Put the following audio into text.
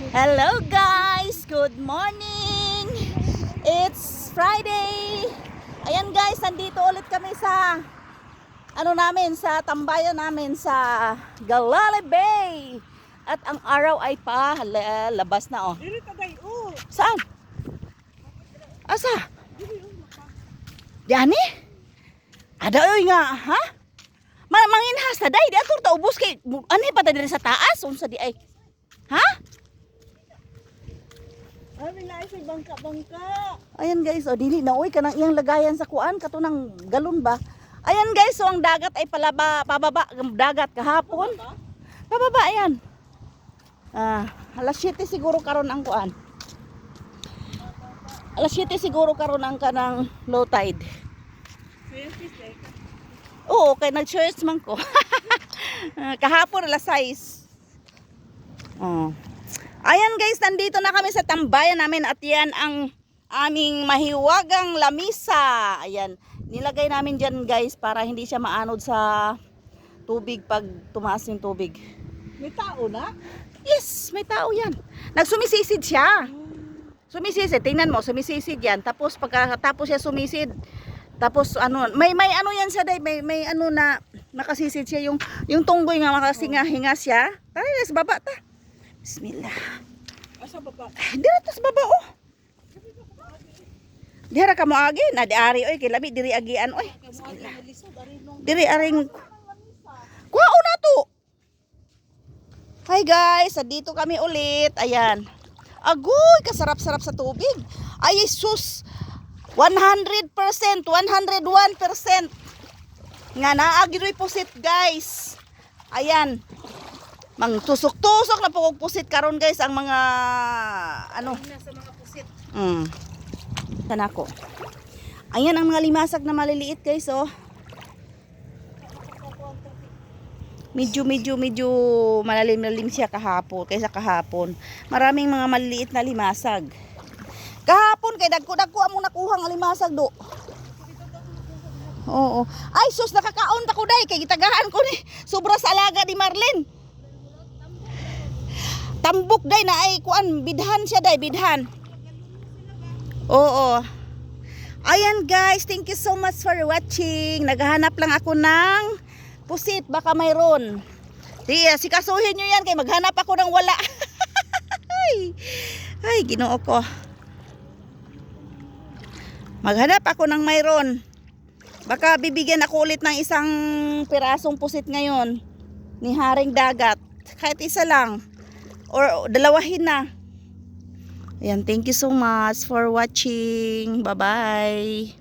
Hello guys! Good morning! It's Friday! Ayan guys, nandito ulit kami sa sa tambayan namin sa Galale Bay. At ang araw ay labas na oh. Saan? Asa? Diyan eh? Ada oy nga, ha? Manginhas na day, di atur ta ubos kay ani pa ta diri sa taas unsa di ay. Ha? Ay, naisip bangka-bangka. Ayan guys, o dili na oy kanang iyang lagayan sa kuan katunang galon ba. Ayan guys, so ang dagat ay pababa dagat kahapon. Pababa ayan. Alas 7 siguro karon ang kuan. Alas 7 siguro karon ang kanang low tide. Oo, kay nag-church man ko. Kahapon alas 6. Oh. Ayan guys, nandito na kami sa tambayan namin at yan ang aming mahiwagang lamisa. Ayan, nilagay namin dyan guys para hindi siya maanod sa tubig pag tumaas yung tubig. May tao na? Yes, may tao yan. Nagsumisid siya. Sumisid, tingnan mo, sumisid yan. Tapos pagkatapos siya sumisid, tapos ano, may ano yan siya day, may ano na nakasisid siya yung tunggoy nga makasinga-hinga siya. Tara, sa baba ta. Bismillah. Asa baba? Dira to sa baba oh. Dira ka mo agi na di ari oy kay labi diri agian oy. Bismillah. Diri aring kuha na to. Hi guys, dito kami ulit. Ayan. Agoy, kasarap-sarap sa tubig. Ay sus. 100%, 101%. Nga naagi ri pusit guys. Ayan. Mang tusok-tusok na pugog pusit karon guys ang mga ano Nasa mga pusit. Tanako. Ayan ang mga limasag na maliliit guys oh. Medyo malalim siya kaysa kahapon. Maraming mga maliliit na limasag. Kahapon kay dagko-dagko among nakuha ang limasag do. Oo. Ay sus, nakakaon pa ko day kay gitagahan ko ni sobra sa alaga ni Marlene. Tambok day na ay kuan bidhan siya day bidhan. Oo. Ayan guys, thank you so much for watching. Naghahanap lang ako ng pusit, baka mayroon. Tiya, sikasuhin nyo yan kay maghanap ako ng wala. Ay, Ginoo ko. Maghanap ako ng mayroon. Baka bibigyan ako ulit ng isang pirasong pusit ngayon ni Haring Dagat. Kahit isa lang. Or dalawahin na. Ayan, thank you so much for watching. Bye-bye.